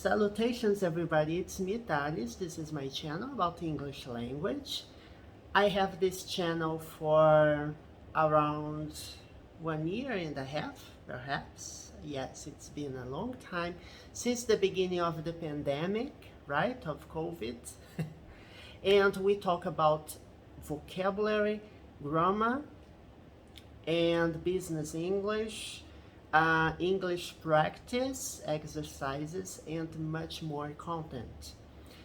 Salutations everybody, it's me Thales. This is my channel about English language. I have this channel for around 1.5 years, perhaps. Yes, it's been a long time, since the beginning of the pandemic, right, of COVID. And we talk about vocabulary, grammar, and business English, English practice, exercises, and much more content.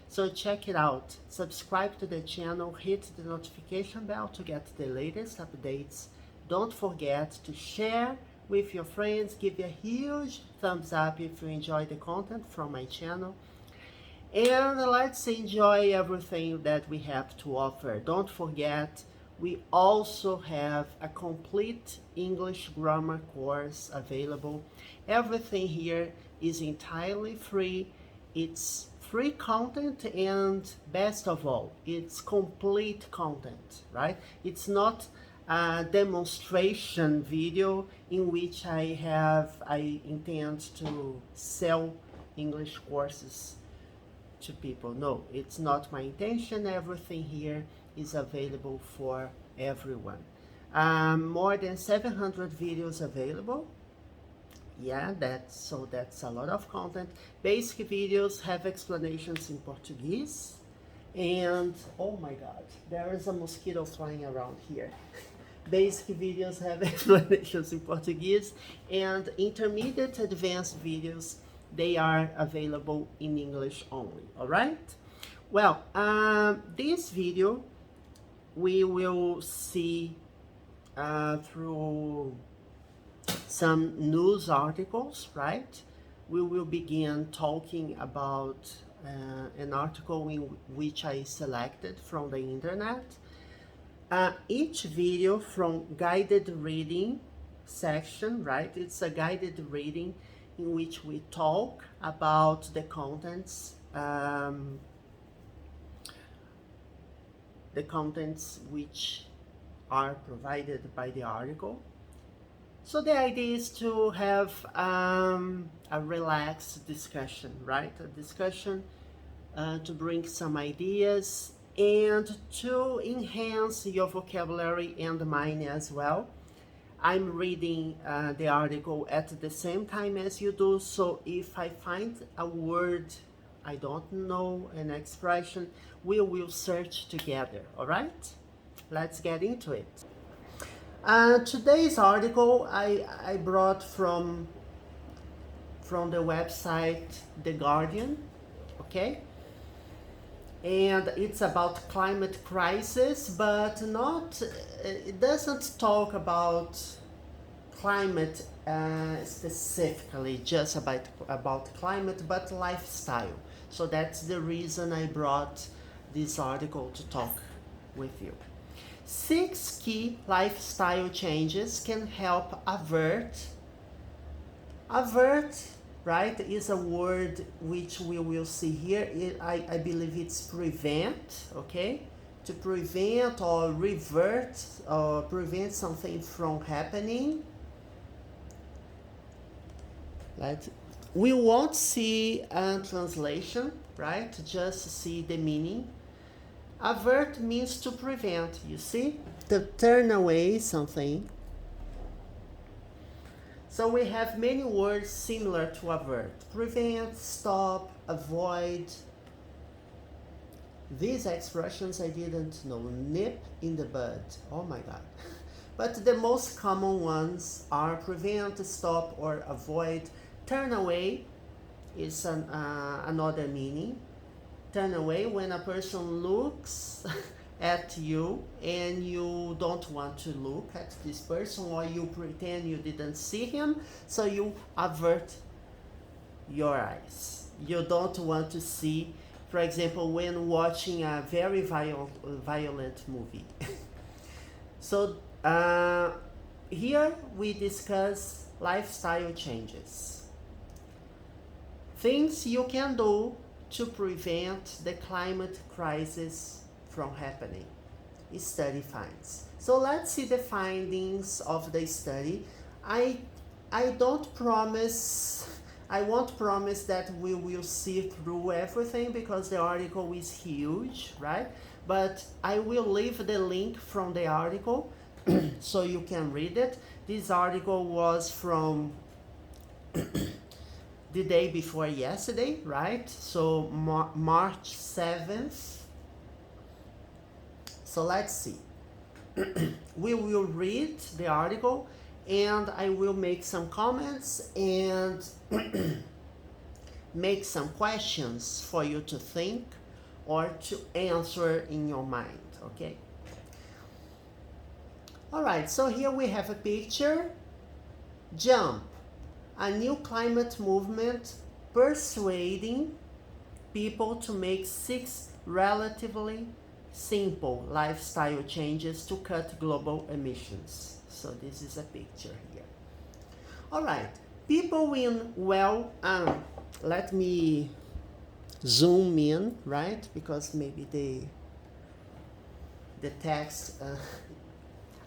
So check it out. Subscribe to the channel, hit the notification bell to get the latest updates. Don't forget to share with your friends. Give a huge thumbs up if you enjoy the content from my channel. And let's enjoy everything that we have to offer. Don't forget, we also have a complete English grammar course available. Everything here is entirely free. It's free content, and best of all, it's complete content, right? It's not a demonstration video in which I intend to sell English courses to people. No, it's not my intention. Everything here is available for everyone. More than 700 videos available. Yeah, that's a lot of content. Basic videos have explanations in Portuguese, and oh my god, there is a mosquito flying around here. Basic videos have explanations in Portuguese, and intermediate advanced videos, they are available in English only. All right, well, this video we will see through some news articles, right? We will begin talking about an article in which I selected from the internet. Each video from guided reading section, right? It's a guided reading in which we talk about the contents, which are provided by the article. So the idea is to have a relaxed discussion, right? A discussion to bring some ideas and to enhance your vocabulary and mine as well. I'm reading the article at the same time as you do, so if I find a word I don't know, an expression, we will search together, all right? Let's get into it. Today's article I brought from the website The Guardian, okay? And it's about climate crisis, but it doesn't talk about climate specifically, just about climate, but lifestyle. So that's the reason I brought this article to talk with you. 6 key lifestyle changes can help avert. Avert, right, is a word which we will see here. I believe it's prevent, okay? To prevent or revert or prevent something from happening. We won't see a translation, right? Just see the meaning. Avert means to prevent, you see? To turn away something. So we have many words similar to avert. Prevent, stop, avoid. These expressions I didn't know. Nip in the bud. Oh my god. But the most common ones are prevent, stop, or avoid. Turn away is another meaning. Turn away when a person looks at you and you don't want to look at this person, or you pretend you didn't see him, so you avert your eyes. You don't want to see, for example, when watching a very violent movie. So here we discuss lifestyle changes. Things you can do to prevent the climate crisis from happening. Study finds. So let's see the findings of the study. I don't promise I won't promise that we will see through everything because the article is huge, right? But I will leave the link from the article so you can read it. This article was from the day before yesterday, right? So March 7th. So let's see. We will read the article and I will make some comments and make some questions for you to think or to answer in your mind, okay? All right, so here we have a picture. Jump, a new climate movement persuading people to make 6 relatively simple lifestyle changes to cut global emissions. So this is a picture here. All right, people in let me zoom in, right? Because maybe the text,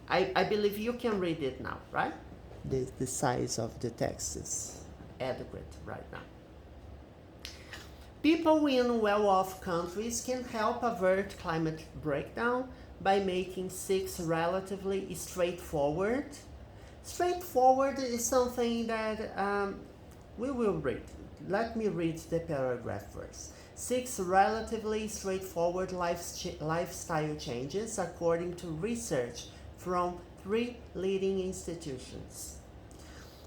I believe you can read it now, right? The size of the text is adequate right now. People in well-off countries can help avert climate breakdown by making 6 relatively straightforward. Straightforward is something that we will read. Let me read the paragraph first. 6 relatively straightforward lifestyle changes according to research from 3 leading institutions.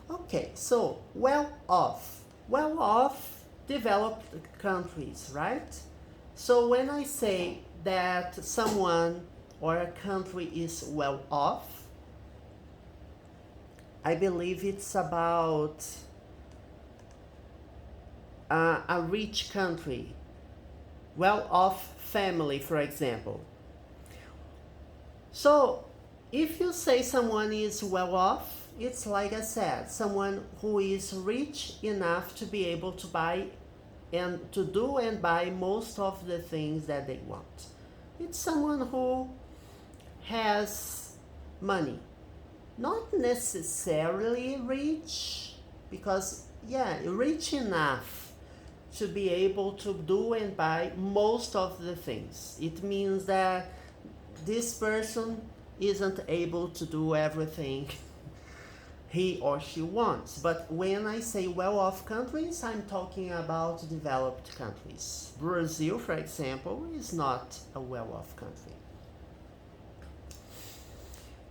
Okay, so well-off. Well-off, developed countries, right? So when I say that someone or a country is well off, I believe it's about a rich country, well off family, for example. So if you say someone is well off, it's like I said, someone who is rich enough to be able to buy and to do and buy most of the things that they want. It's someone who has money. Not necessarily rich, because rich enough to be able to do and buy most of the things. It means that this person isn't able to do everything he or she wants. But when I say well-off countries, I'm talking about developed countries. Brazil, for example, is not a well-off country.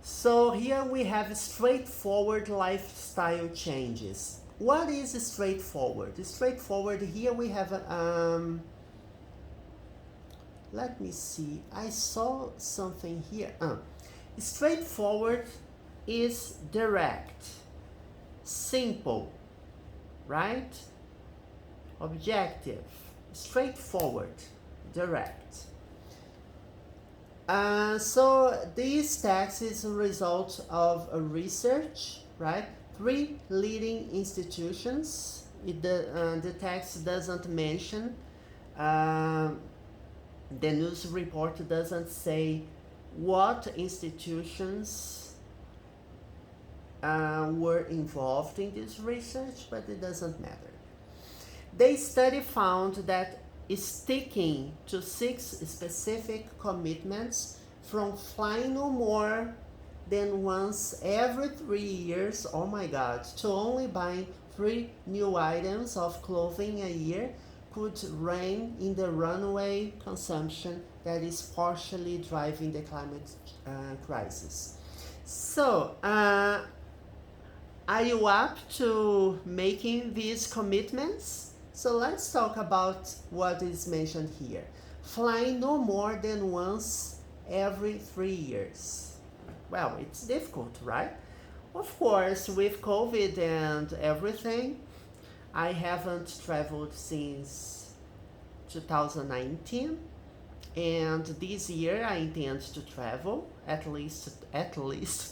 So here we have straightforward lifestyle changes. What is straightforward? Straightforward, here we have let me see, I saw something here. Straightforward is direct, simple, right? Objective, straightforward, direct. So this text is a result of a research, right? 3 leading institutions. The text doesn't mention, the news report doesn't say what institutions were involved in this research, but it doesn't matter. The study found that sticking to 6 specific commitments, from flying no more than once every 3 years, oh my god, to only buying 3 new items of clothing a year, could rein in the runaway consumption that is partially driving the climate crisis. So, are you up to making these commitments? So let's talk about what is mentioned here. Flying no more than once every 3 years. Well, it's difficult, right? Of course, with COVID and everything, I haven't traveled since 2019, and this year I intend to travel at least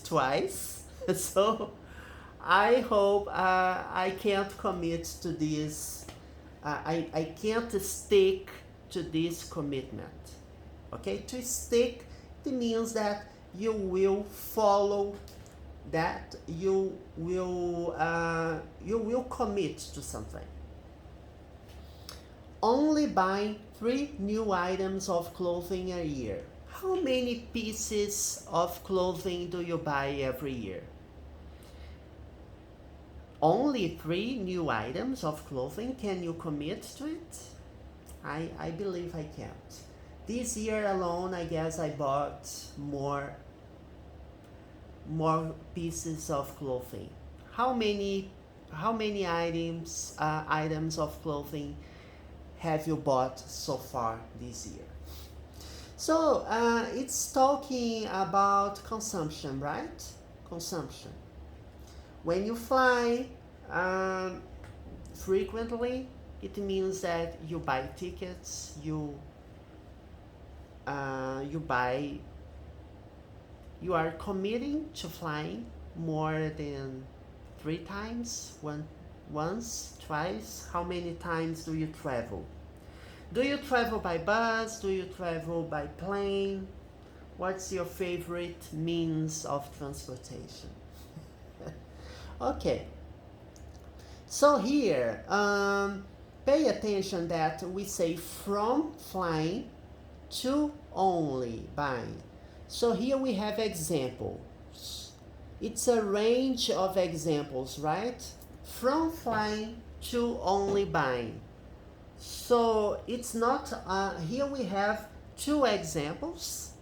twice. So I hope I can't commit to this. I can't stick to this commitment. Okay, to stick, it means that you will follow that you will commit to something. Only buy 3 new items of clothing a year. How many pieces of clothing do you buy every year? Only 3 new items of clothing. Can you commit to it? I believe I can't. This year alone, I guess I bought more pieces of clothing. How many items of clothing have you bought so far this year? So it's talking about consumption, right? Consumption. When you fly frequently, it means that you buy tickets, you are committing to flying more than 3 times, once, twice. How many times do you travel? Do you travel by bus? Do you travel by plane? What's your favorite means of transportation? Okay. So here, pay attention that we say from flying to only buying. So here we have examples. It's a range of examples, right? From flying to only buying. So it's not, here we have 2 examples,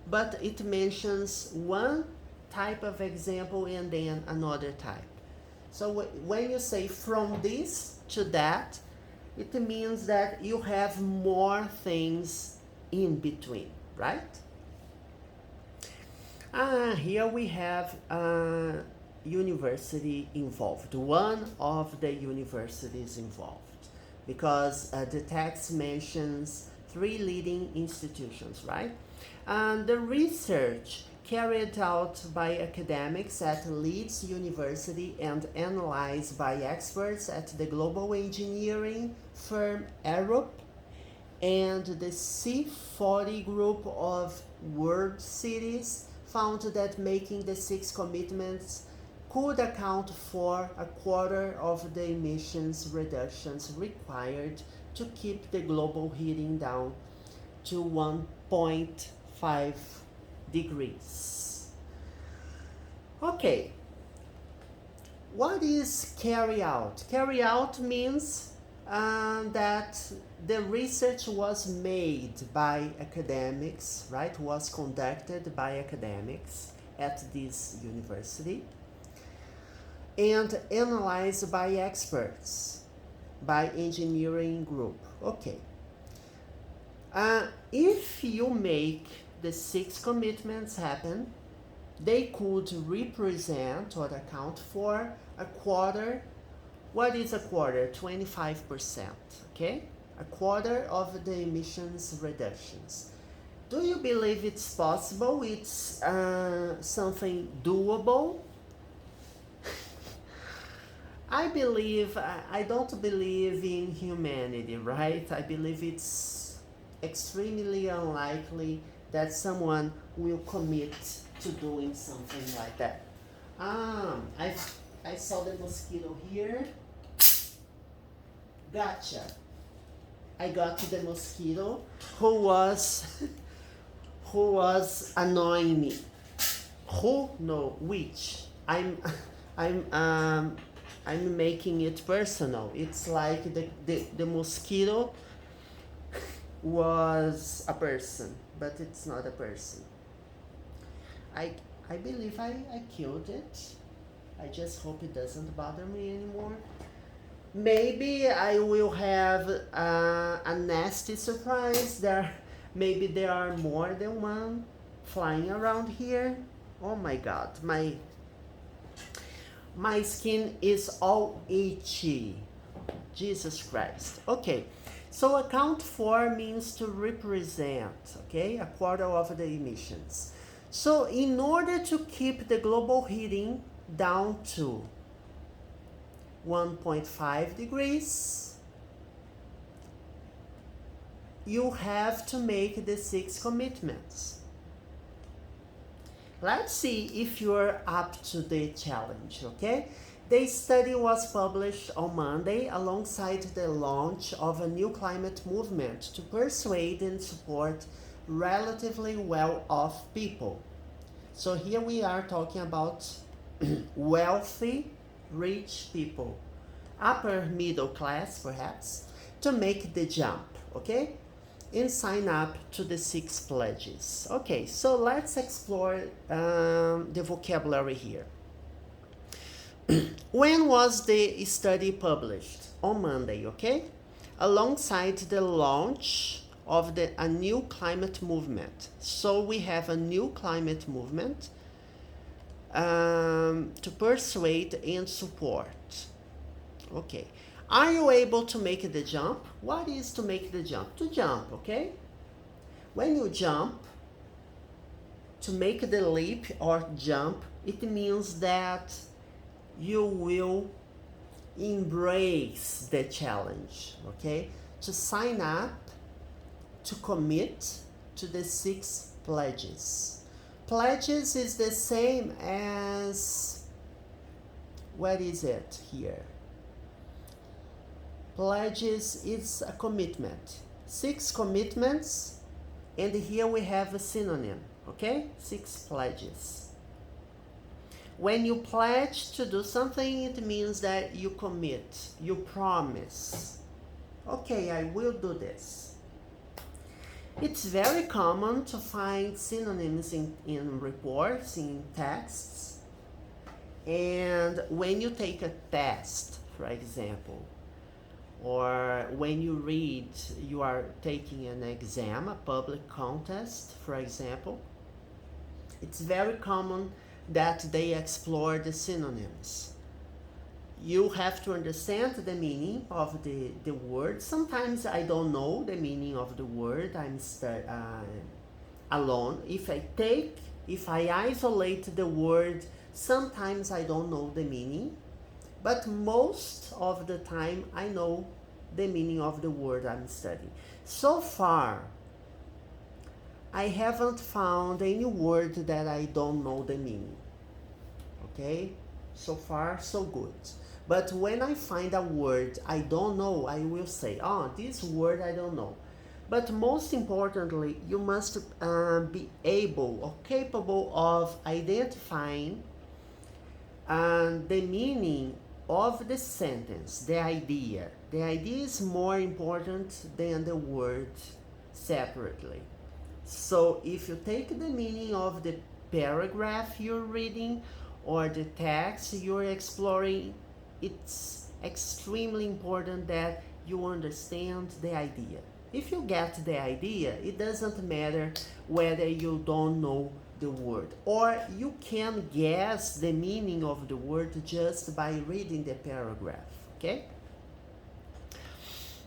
but it mentions one type of example and then another type. So when you say from this to that, it means that you have more things in between, right? Here we have university involved, one of the universities involved, because the text mentions 3 leading institutions, right? The research carried out by academics at Leeds University and analyzed by experts at the global engineering firm Avert and the C40 group of world cities found that making the 6 commitments could account for a quarter of the emissions reductions required to keep the global heating down to 1.5 degrees. Okay, what is carry out? Carry out means that the research was made by academics, right? Was conducted by academics at this university and analyzed by experts, by engineering group. Okay. If you make the 6 commitments happen, they could represent or account for a quarter. What is a quarter? 25%, okay? A quarter of the emissions reductions. Do you believe it's possible? It's something doable? I don't believe in humanity, right? I believe it's extremely unlikely that someone will commit to doing something like that. I saw the mosquito here. Gotcha. I got the mosquito who was annoying me. Who? No, which? I'm making it personal. It's like the mosquito was a person, but it's not a person. I believe I killed it. I just hope it doesn't bother me anymore. Maybe I will have a nasty surprise. Maybe there are more than one flying around here. Oh my god, my skin is all itchy. Jesus Christ. Okay, so account for means to represent, okay, a quarter of the emissions. So in order to keep the global heating down to 1.5 degrees, you have to make the 6 commitments. Let's see if you're up to the challenge, okay? The study was published on Monday alongside the launch of a new climate movement to persuade and support relatively well-off people. So here we are talking about wealthy, rich people, upper middle class perhaps, to make the jump, okay? And sign up to the 6 pledges. Okay, so let's explore the vocabulary here. When was the study published? On Monday, okay? Alongside the launch of a new climate movement. So we have a new climate movement to persuade and support. Okay. Are you able to make the jump? What is to make the jump? To jump, okay? When you jump, to make the leap or jump, it means that you will embrace the challenge, okay? To sign up, to commit to the 6 pledges. Pledges is the same as, what is it here? Pledges is a commitment. 6 commitments, and here we have a synonym, okay? 6 pledges. When you pledge to do something, it means that you commit, you promise. Okay, I will do this. It's very common to find synonyms in reports, in texts, and when you take a test, for example, or when you read, you are taking an exam, a public contest, for example, it's very common that they explore the synonyms. You have to understand the meaning of the word. Sometimes I don't know the meaning of the word. I'm alone. If I isolate the word, sometimes I don't know the meaning. But most of the time I know the meaning of the word I'm studying. So far, I haven't found any word that I don't know the meaning. Okay? So far, so good. But when I find a word I don't know, I will say, oh, this word I don't know. But most importantly, you must be able or capable of identifying the meaning of the sentence, the idea. The idea is more important than the word separately. So if you take the meaning of the paragraph you're reading or the text you're exploring, it's extremely important that you understand the idea. If you get the idea, it doesn't matter whether you don't know the word, or you can guess the meaning of the word just by reading the paragraph, okay?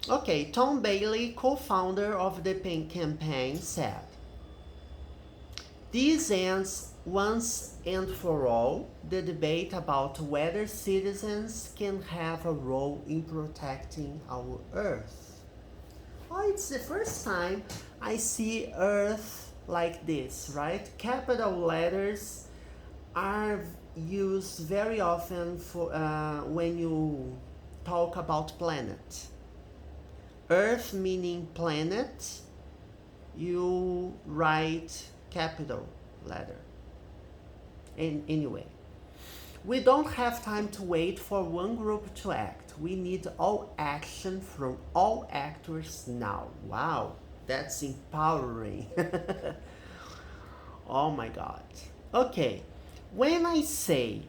Okay, Tom Bailey, co-founder of the campaign, said, "This ends once and for all the debate about whether citizens can have a role in protecting our Earth." Oh, it's the first time I see Earth like this, right? Capital letters are used very often for when you talk about planet. Earth meaning planet, you write capital letter. And anyway, we don't have time to wait for one group to act. We need all action from all actors now. Wow, that's empowering. Oh my God. Okay, when I say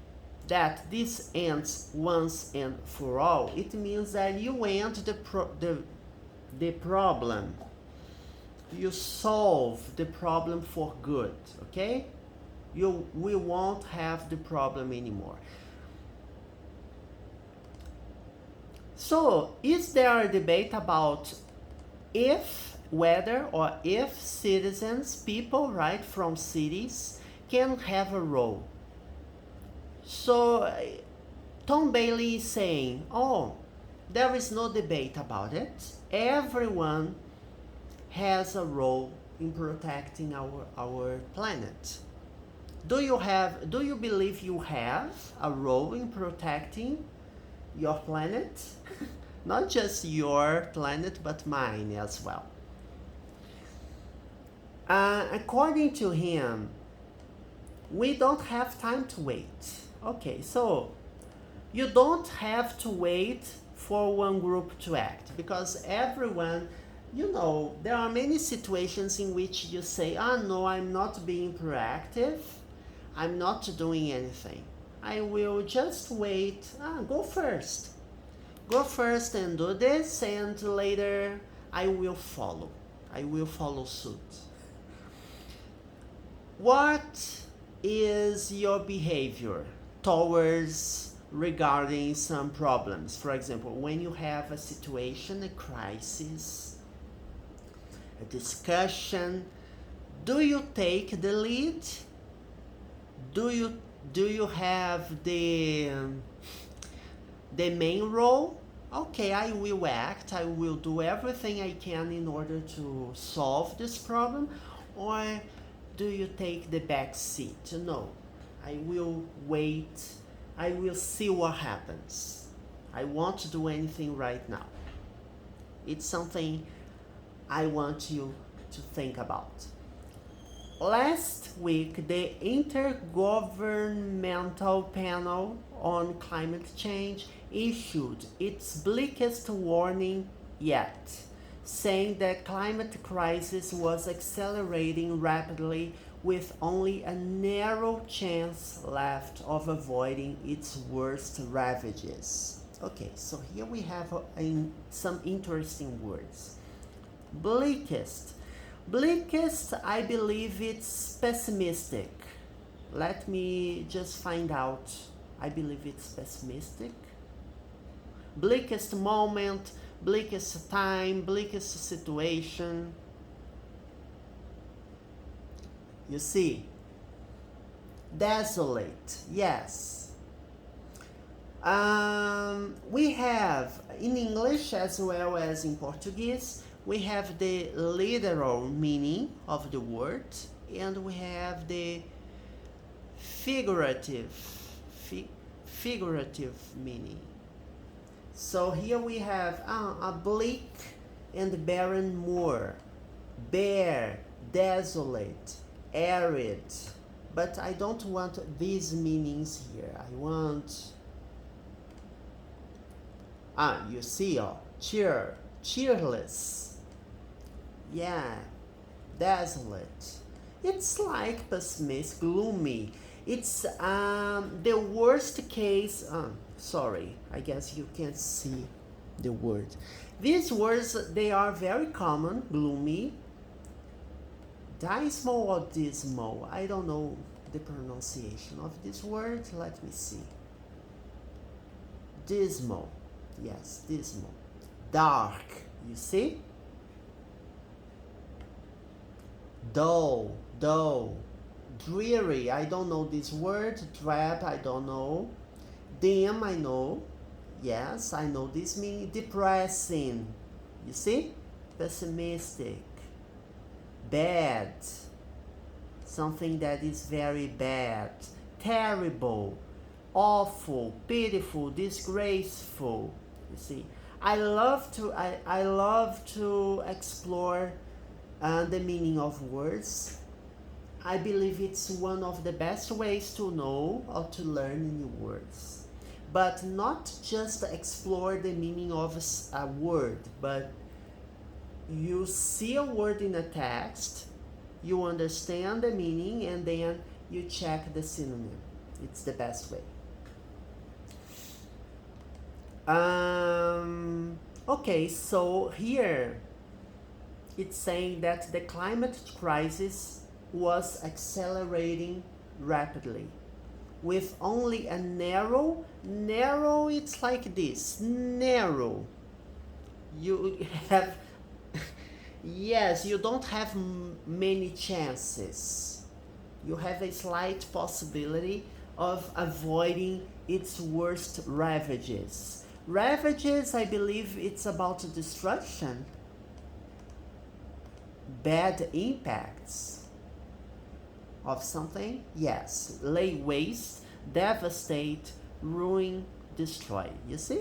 that this ends once and for all, it means that you end the problem. You solve the problem for good, okay? We won't have the problem anymore. So, is there a debate about whether or if citizens, people, right, from cities, can have a role? So, Tom Bailey is saying, oh, there is no debate about it. Everyone has a role in protecting our planet. Do you believe you have a role in protecting your planet? Not just your planet, but mine as well. According to him, we don't have time to wait. Okay, so you don't have to wait for one group to act, because everyone, there are many situations in which you say, no, I'm not being proactive, I'm not doing anything. I will just wait. Go first. Go first and do this, and later I will follow. I will follow suit. What is your behavior towards regarding some problems? For example, when you have a situation, a crisis, a discussion, do you take the lead? Do you have the main role? Okay, I will act, I will do everything I can in order to solve this problem. Or do you take the back seat? No, I will wait, I will see what happens. I won't do anything right now. It's something I want you to think about. Last week, the Intergovernmental Panel on Climate Change issued its bleakest warning yet, saying that climate crisis was accelerating rapidly with only a narrow chance left of avoiding its worst ravages. Okay, so here we have some interesting words. Bleakest. Bleakest, I believe it's pessimistic. Let me just find out. I believe it's pessimistic. Bleakest moment, bleakest time, bleakest situation. You see? Desolate, yes. We have in English as well as in Portuguese, we have the literal meaning of the word, and we have the figurative meaning. So here we have a bleak and barren moor, bare, desolate, arid. But I don't want these meanings here. I want, you see, cheerless. Yeah, desolate. It's like pessimistic, gloomy. It's the worst case. Sorry, I guess you can't see the word. These words, they are very common. Gloomy, dismal or dismal. I don't know the pronunciation of this word. Let me see. Dismal. Yes, dismal. Dark. You see? Dull. Dreary. I don't know this word. Drab. I don't know. Dim. I know. Yes, I know this meaning. Depressing. You see? Pessimistic. Bad. Something that is very bad. Terrible. Awful. Pitiful. Disgraceful. You see? I love to explore the meaning of words. I believe it's one of the best ways to know or to learn new words. But not just explore the meaning of a word, but you see a word in a text, you understand the meaning, and then you check the synonym. It's the best way. Okay, so here it's saying that the climate crisis was accelerating rapidly with only a narrow, it's like this, narrow. You have, yes, you don't have many chances. You have a slight possibility of avoiding its worst ravages. Ravages, I believe it's about destruction, bad impacts. of something? Yes. Lay waste, devastate, ruin, destroy. You see?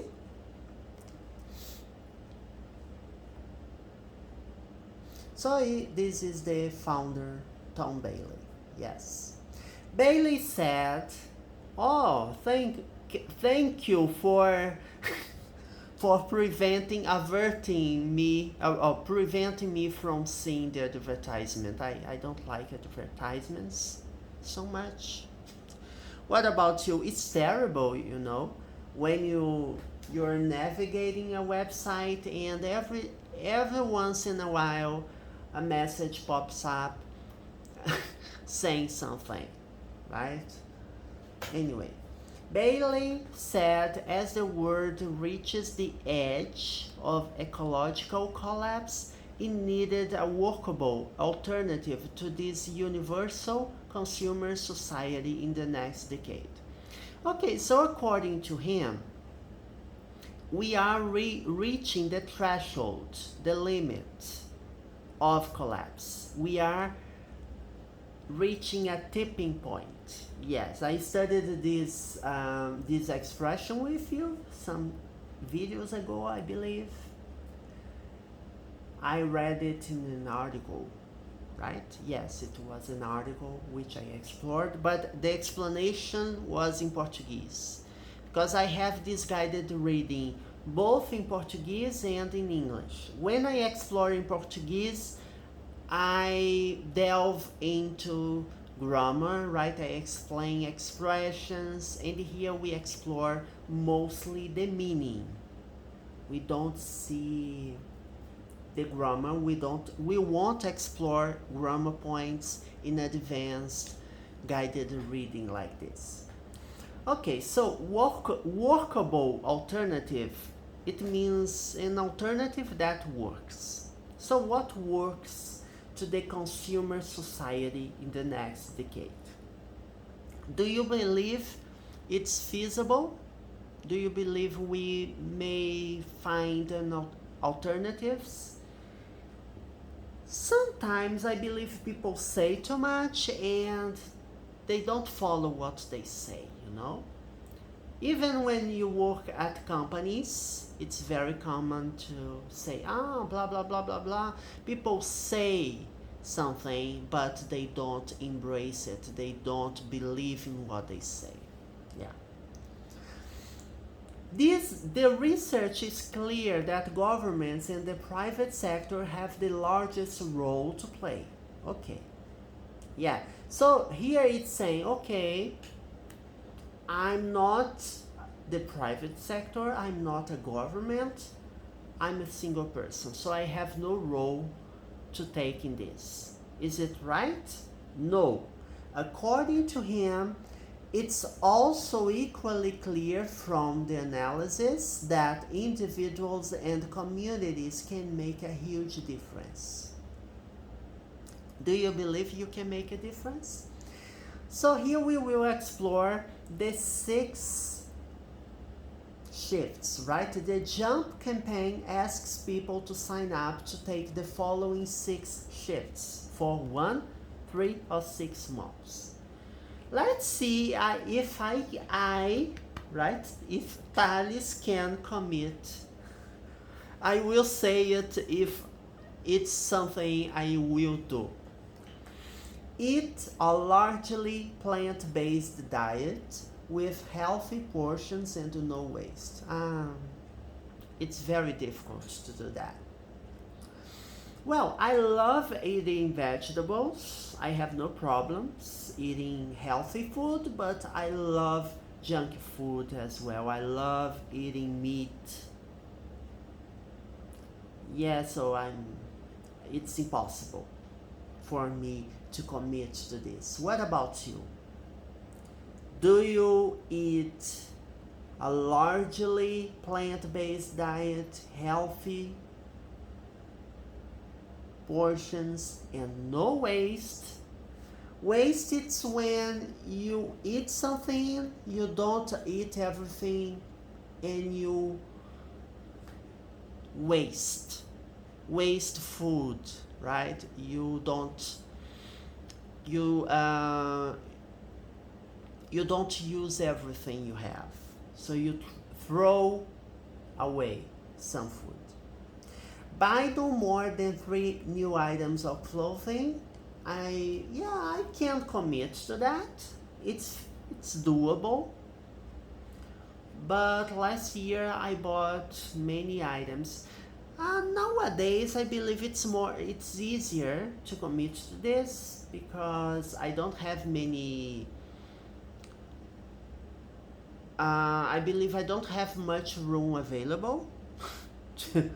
So this is the founder, Tom Bailey. Yes. Bailey said, "Oh, thank you for for preventing me from seeing the advertisement. I don't like advertisements so much." What about you? It's terrible, you know, when you're navigating a website and every once in a while a message pops up saying something, right? Anyway, Bailey said as the world reaches the edge of ecological collapse, it needed a workable alternative to this universal consumer society in the next decade. Okay, so according to him, we are reaching the threshold, the limit of collapse. We are reaching a tipping point. Yes, I studied this expression with you some videos ago, I believe. I read it in an article, right? Yes, it was an article which I explored, but the explanation was in Portuguese because I have this guided reading both in Portuguese and in English. When I explore in Portuguese, I delve into grammar, right? I explain expressions, and here we explore mostly the meaning. We don't see the grammar. We won't explore grammar points in advanced guided reading like this. Okay, so workable alternative, it means an alternative that works. So what works to the consumer society in the next decade? Do you believe it's feasible? Do you believe we may find alternatives? Sometimes I believe people say too much and they don't follow what they say, you know? Even when you work at companies, it's very common to say, blah, blah, blah, blah, blah. People say something, but they don't embrace it. They don't believe in what they say. Yeah. The research is clear that governments and the private sector have the largest role to play. Okay. Yeah. So here it's saying, okay, I'm not the private sector, I'm not a government, I'm a single person, so I have no role to take in this. Is it right? No. According to him, it's also equally clear from the analysis that individuals and communities can make a huge difference. Do you believe you can make a difference? So here we will explore the 6 shifts, right? The JUMP campaign asks people to sign up to take the following 6 shifts for 1, 3, or 6 months. Let's see if if Thales can commit. I will say it if it's something I will do. Eat a largely plant-based diet with healthy portions and no waste. It's very difficult to do that. Well, I love eating vegetables. I have no problems eating healthy food, but I love junk food as well. I love eating meat. Yeah, so it's impossible for me to commit to this. What about you? Do you eat a largely plant-based diet, healthy portions, and no waste? Waste, it's when you eat something, you don't eat everything, and you waste food, right? You don't you you don't use everything you have, so you throw away some food. Buy no more than 3 new items of clothing. I can't commit to that. It's doable. But last year I bought many items. Nowadays I believe it's easier to commit to this because I don't have many. I believe I don't have much room available to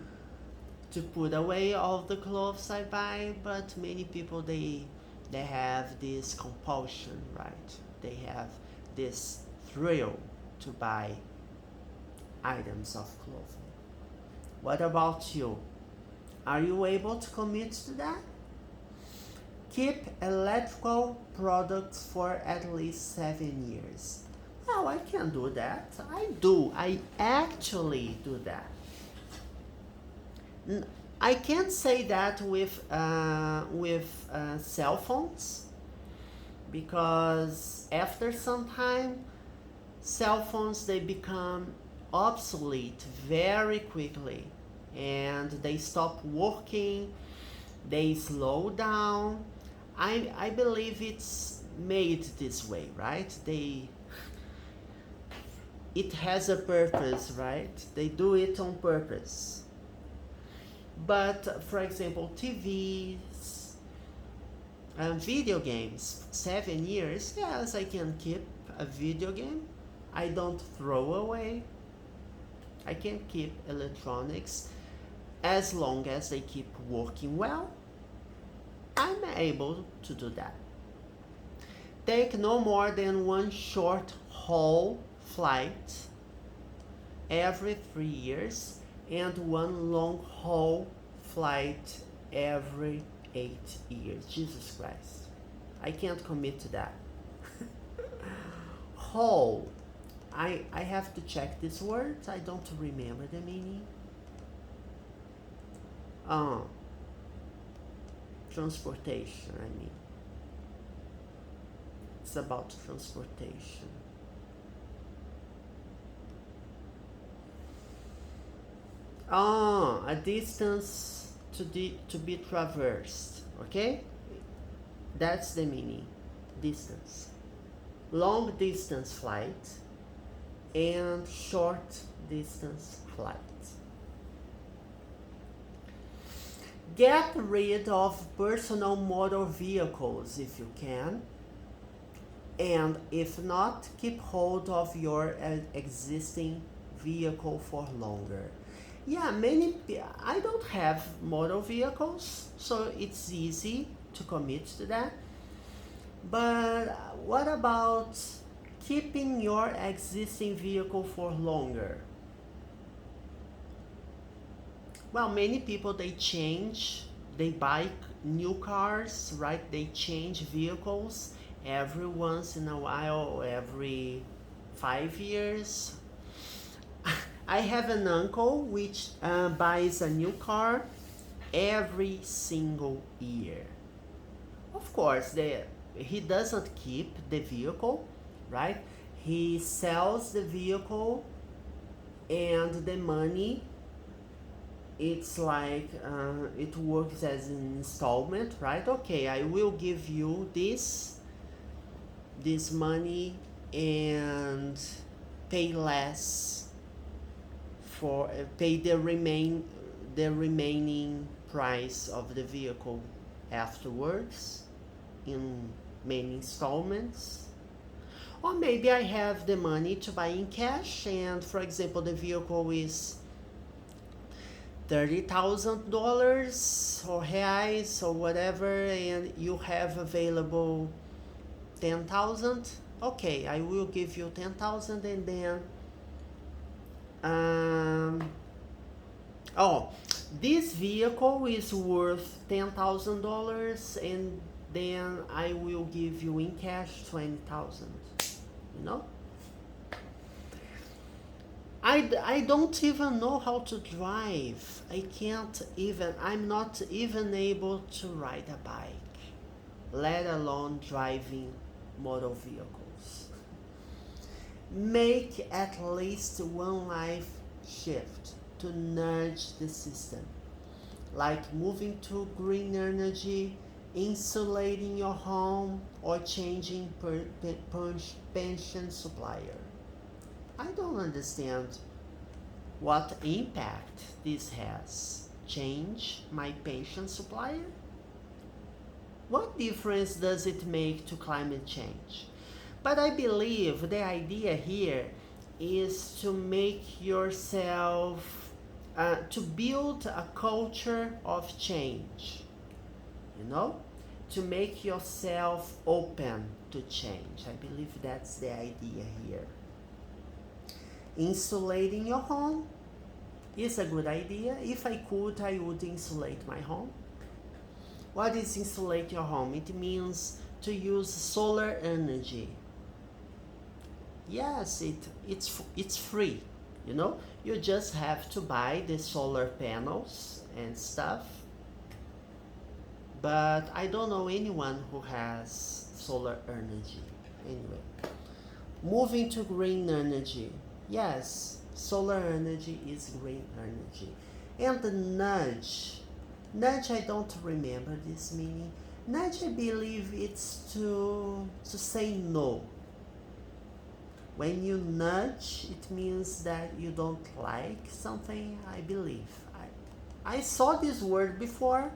put away all the clothes I buy, but many people they have this compulsion, right? They have this thrill to buy items of clothing. What about you? Are you able to commit to that? Keep electrical products for at least 7 years. Oh, I can do that. I actually do that. I can't say that with cell phones, because after some time, cell phones they become obsolete very quickly, and they stop working, they slow down. I believe it's made this way, right? It has a purpose, right? They do it on purpose. But for example, TVs and video games, 7 years, yes, I can keep a video game. I don't throw away. I can keep electronics as long as they keep working well. I'm able to do that. Take no more than 1 short haul flight every 3 years and 1 long haul flight every 8 years. Jesus Christ. I can't commit to that. Haul. I have to check this word. I don't remember the meaning. Transportation, I mean. It's about transportation. A distance to be traversed, okay? That's the meaning, distance. Long distance flight and short distance flight. Get rid of personal motor vehicles if you can, and if not, keep hold of your existing vehicle for longer. Yeah, I don't have motor vehicles, so it's easy to commit to that. But what about keeping your existing vehicle for longer? Well, many people they buy new cars, right? They change vehicles every once in a while, every 5 years. I have an uncle which buys a new car every single year. Of course, he doesn't keep the vehicle, right? He sells the vehicle, and the money, it's like it works as an installment, right? Okay, I will give you this money and pay less for pay the remaining price of the vehicle afterwards in many installments. Or maybe I have the money to buy in cash, and for example the vehicle is $30,000 or reais or whatever, and you have available 10,000. Okay, I will give you 10,000, and then this vehicle is worth $10,000, and then I will give you in cash 20,000. You know, I don't even know how to drive. I'm not even able to ride a bike. let alone driving motor vehicles. Make at least one life shift to nudge the system, like moving to green energy, insulating your home, or changing pension supplier. I don't understand what impact this has. Change my pension supplier? What difference does it make to climate change? But I believe the idea here is to make yourself, to build a culture of change, you know? To make yourself open to change. I believe that's the idea here. Insulating your home is a good idea. If I could, I would insulate my home. What is insulate your home? It means to use solar energy. Yes, it's free, you know? You just have to buy the solar panels and stuff. But I don't know anyone who has solar energy. Anyway, moving to green energy. Yes, solar energy is green energy. And the nudge, I don't remember this meaning. Nudge, I believe it's to say no. When you nudge, it means that you don't like something, I believe. I saw this word before.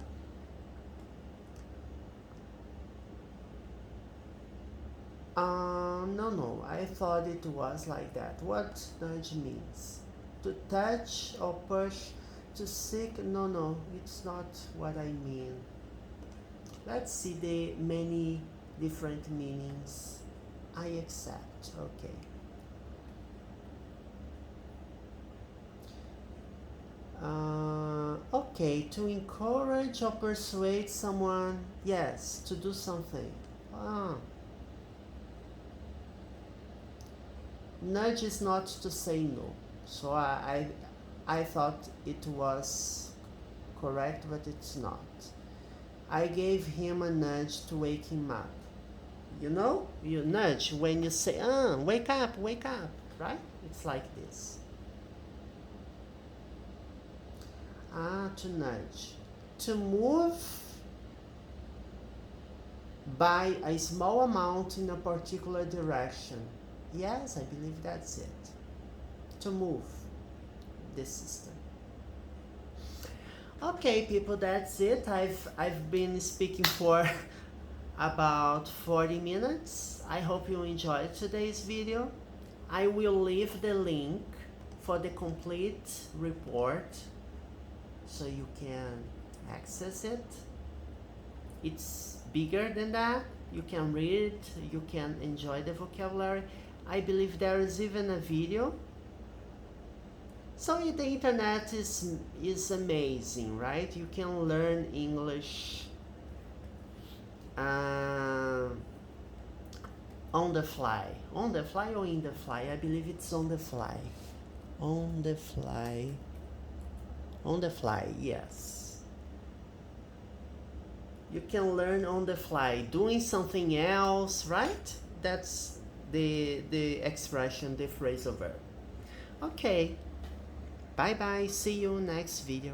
No, I thought it was like that. What nudge means? To touch or push, to seek? No, it's not what I mean. Let's see the many different meanings. I accept, okay. Okay, to encourage or persuade someone, yes, to do something. Nudge is not to say no, so I thought it was correct, but it's not. I gave him a nudge to wake him up. You know, you nudge when you say, wake up, right? It's like this. To nudge. To move by a small amount in a particular direction. Yes, I believe that's it. To move the system. Okay, people, that's it. I've been speaking for about 40 minutes. I hope you enjoyed today's video. I will leave the link for the complete report so you can access it. It's bigger than that. You can read it, you can enjoy the vocabulary. I believe there is even a video. So the internet is amazing, right? You can learn English on the fly. On the fly or in the fly? I believe it's on the fly. On the fly. On the fly, yes. You can learn on the fly, doing something else, right? That's the expression, the phrasal verb. Okay, bye bye, see you next video.